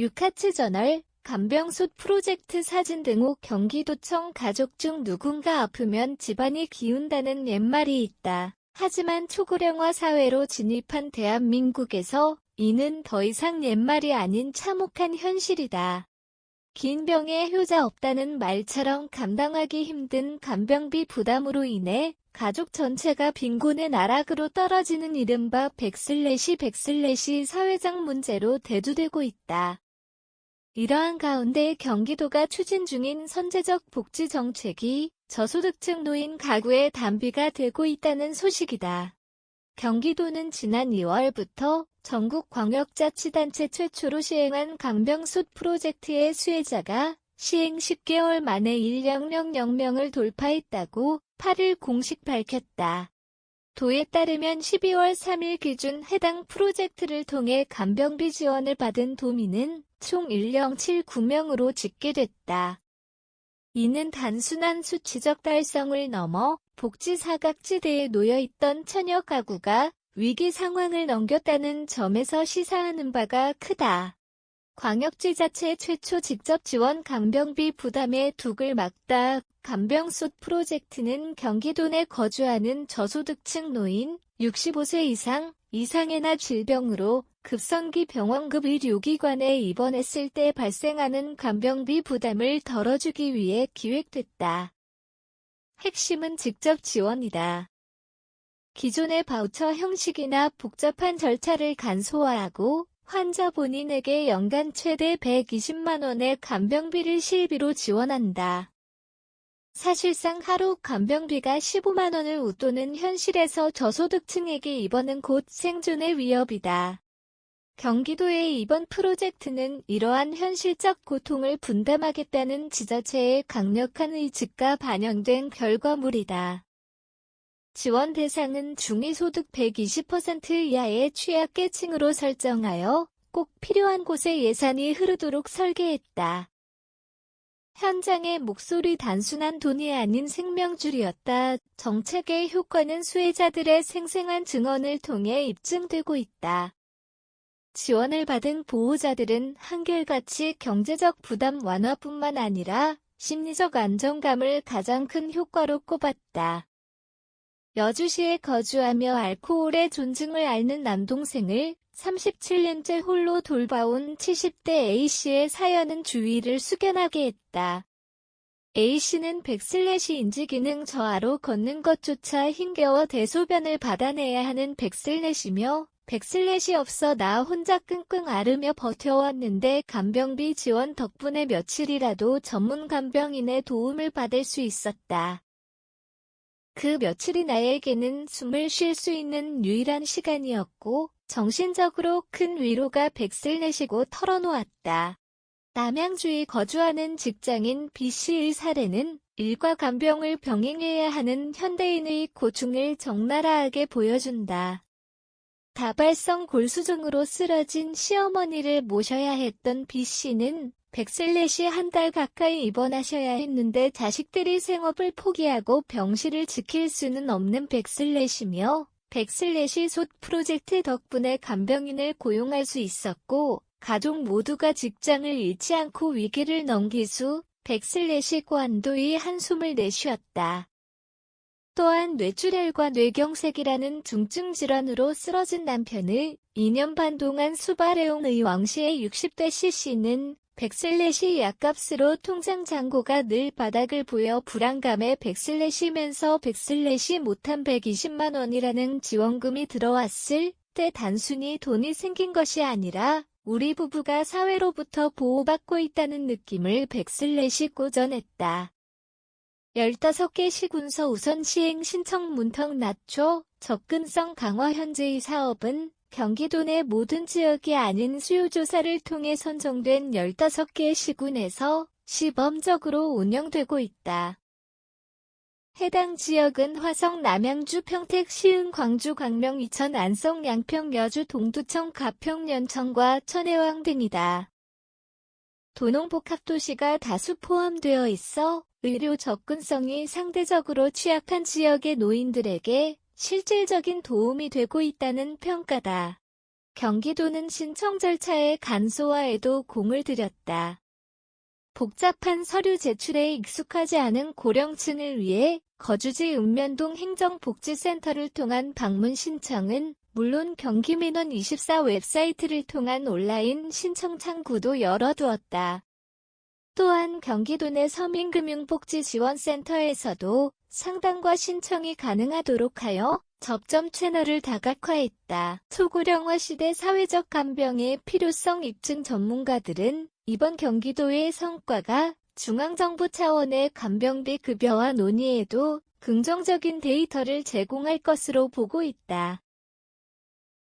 류카츠 간병솥 프로젝트 사진 등호 경기도청 가족 중 누군가 아프면 집안이 기운다는 옛말이 있다. 하지만 초고령화 사회로 진입한 대한민국에서 이는 더 이상 옛말이 아닌 참혹한 현실이다. 긴 병에 효자 없다는 말처럼 감당하기 힘든 간병비 부담으로 인해 가족 전체가 빈곤의 나락으로 떨어지는 이른바 백슬래시 사회적 문제로 대두되고 있다. 이러한 가운데 경기도가 추진 중인 선제적 복지 정책이 저소득층 노인 가구의 단비가 되고 있다는 소식이다. 경기도는 지난 2월부터 전국 광역자치단체 최초로 시행한 간병솥 프로젝트의 수혜자가 시행 10개월 만에 1,000명을 돌파했다고 8일 공식 밝혔다. 도에 따르면 12월 3일 기준 해당 프로젝트를 통해 간병비 지원을 받은 도민은 총 1079명으로 집계됐다. 이는 단순한 수치적 달성을 넘어 복지 사각지대에 놓여있던 천여 가구가 위기 상황을 넘겼다는 점에서 시사하는 바가 크다. 광역지자체 최초 직접 지원 간병비 부담의 둑을 막다. 간병솥 프로젝트는 경기도 내 거주하는 저소득층 노인 65세 이상의 나 질병으로 급성기 병원급 의료기관에 입원했을 때 발생하는 간병비 부담을 덜어주기 위해 기획됐다. 핵심은 직접 지원이다. 기존의 바우처 형식이나 복잡한 절차를 간소화하고 환자 본인에게 연간 최대 120만 원의 간병비를 실비로 지원한다. 사실상 하루 간병비가 15만 원을 웃도는 현실에서 저소득층에게 입원은 곧 생존의 위협이다. 경기도의 이번 프로젝트는 이러한 현실적 고통을 분담하겠다는 지자체의 강력한 의지가 반영된 결과물이다. 지원 대상은 중위소득 120% 이하의 취약계층으로 설정하여 꼭 필요한 곳에 예산이 흐르도록 설계했다. 현장의 목소리 단순한 돈이 아닌 생명줄이었다. 정책의 효과는 수혜자들의 생생한 증언을 통해 입증되고 있다. 지원을 받은 보호자들은 한결같이 경제적 부담 완화뿐만 아니라 심리적 안정감을 가장 큰 효과로 꼽았다. 여주시에 거주하며 알코올의 존중을 앓는 남동생을 37년째 홀로 돌봐온 70대 A씨의 사연은 주위를 숙연하게 했다. A씨는 백슬래시 인지기능 저하로 걷는 것조차 힘겨워 대소변을 받아내야 하는 백슬래시며 백슬래시 없어 나 혼자 끙끙 앓으며 버텨왔는데 간병비 지원 덕분에 며칠이라도 전문 간병인의 도움을 받을 수 있었다. 그 며칠이 나에게는 숨을 쉴 수 있는 유일한 시간이었고 정신적으로 큰 위로가 백슬래시고 털어놓았다. 남양주에 거주하는 직장인 B씨의 사례는 일과 간병을 병행해야 하는 현대인의 고충을 적나라하게 보여준다. 다발성 골수증으로 쓰러진 시어머니를 모셔야 했던 B씨는 백슬래시 한 달 가까이 입원하셔야 했는데 자식들이 생업을 포기하고 병실을 지킬 수는 없는 백슬래시며 백슬래시 솥 프로젝트 덕분에 간병인을 고용할 수 있었고 가족 모두가 직장을 잃지 않고 위기를 넘기수 백슬래시 고안도의 한숨을 내쉬었다. 또한 뇌출혈과 뇌경색이라는 중증 질환으로 쓰러진 남편을 2년 반 동안 수발해온 왕씨의 60대 C씨는 백슬래시 약값으로 통장 잔고가 늘 바닥을 보여 불안감에 백슬래시면서 백슬래시 못한 120만 원이라는 지원금이 들어왔을 때 단순히 돈이 생긴 것이 아니라 우리 부부가 사회로부터 보호받고 있다는 느낌을 백슬래시고 전했다. 15개 시군서 우선 시행 신청 문턱 낮춰 접근성 강화. 현재의 사업은 경기도 내 모든 지역이 아닌 수요조사를 통해 선정된 15개 시군에서 시범적으로 운영되고 있다. 해당 지역은 화성, 남양주, 평택, 시흥, 광주, 광명, 이천, 안성, 양평, 여주, 동두천, 가평, 연천과 천혜왕 등이다. 도농복합도시가 다수 포함되어 있어 의료 접근성이 상대적으로 취약한 지역의 노인들에게 실질적인 도움이 되고 있다는 평가다. 경기도는 신청 절차의 간소화에도 공을 들였다. 복잡한 서류 제출에 익숙하지 않은 고령층을 위해 거주지 읍면동 행정복지센터를 통한 방문 신청은 물론 경기민원24 웹사이트를 통한 온라인 신청 창구도 열어두었다. 또한 경기도 내 서민금융복지지원센터에서도 상담과 신청이 가능하도록 하여 접점 채널을 다각화했다. 초고령화 시대 사회적 간병의 필요성 입증 전문가들은 이번 경기도의 성과가 중앙정부 차원의 간병비 급여와 논의에도 긍정적인 데이터를 제공할 것으로 보고 있다.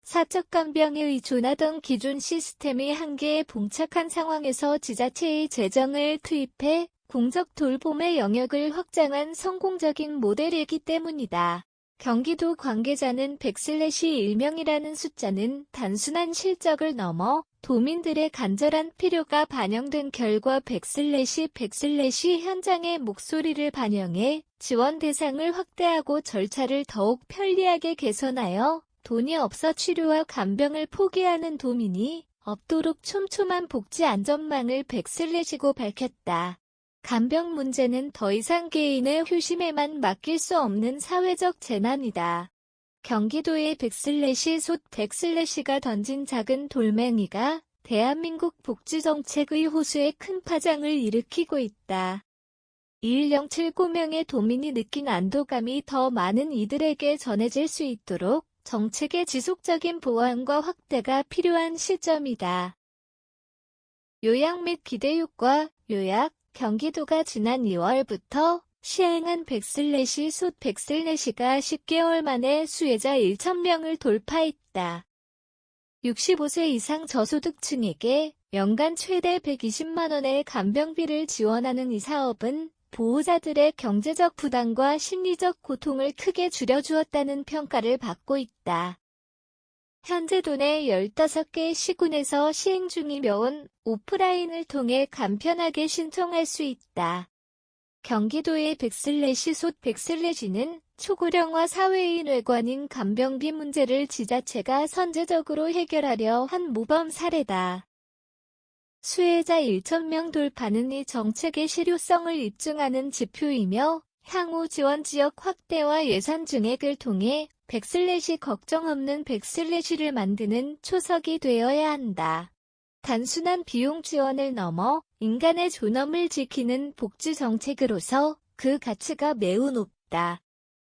사적 간병에 의존하던 기존 시스템이 한계에 봉착한 상황에서 지자체의 재정을 투입해 공적 돌봄의 영역을 확장한 성공적인 모델이기 때문이다. 경기도 관계자는 100/1명이라는 숫자는 단순한 실적을 넘어 도민들의 간절한 필요가 반영된 결과 100/100/ 현장의 목소리를 반영해 지원 대상을 확대하고 절차를 더욱 편리하게 개선하여 돈이 없어 치료와 간병을 포기하는 도민이 없도록 촘촘한 복지 안전망을 100/고 밝혔다. 간병 문제는 더 이상 개인의 효심에만 맡길 수 없는 사회적 재난이다. 경기도의 100/솥 100/가 던진 작은 돌멩이가 대한민국 복지정책의 호수에 큰 파장을 일으키고 있다. 2179명의 도민이 느낀 안도감이 더 많은 이들에게 전해질 수 있도록 정책의 지속적인 보완과 확대가 필요한 시점이다. 요약 및 기대효과 요약 경기도가 지난 2월부터 시행한 100/솥 100/가 10개월 만에 수혜자 1,000명을 돌파했다. 65세 이상 저소득층에게 연간 최대 120만 원의 간병비를 지원하는 이 사업은 보호자들의 경제적 부담과 심리적 고통을 크게 줄여주었다는 평가를 받고 있다. 현재 도내 15개 시군에서 시행 중이며 오프라인을 통해 간편하게 신청할 수 있다. 경기도의 100/솥 100/는 초고령화 사회의 뇌관인 간병비 문제를 지자체가 선제적으로 해결하려 한 모범 사례다. 수혜자 1,000명 돌파는 이 정책의 실효성을 입증하는 지표이며 향후 지원 지역 확대와 예산 증액을 통해 100/ 걱정 없는 100/를 만드는 초석이 되어야 한다. 단순한 비용 지원을 넘어 인간의 존엄을 지키는 복지 정책으로서 그 가치가 매우 높다.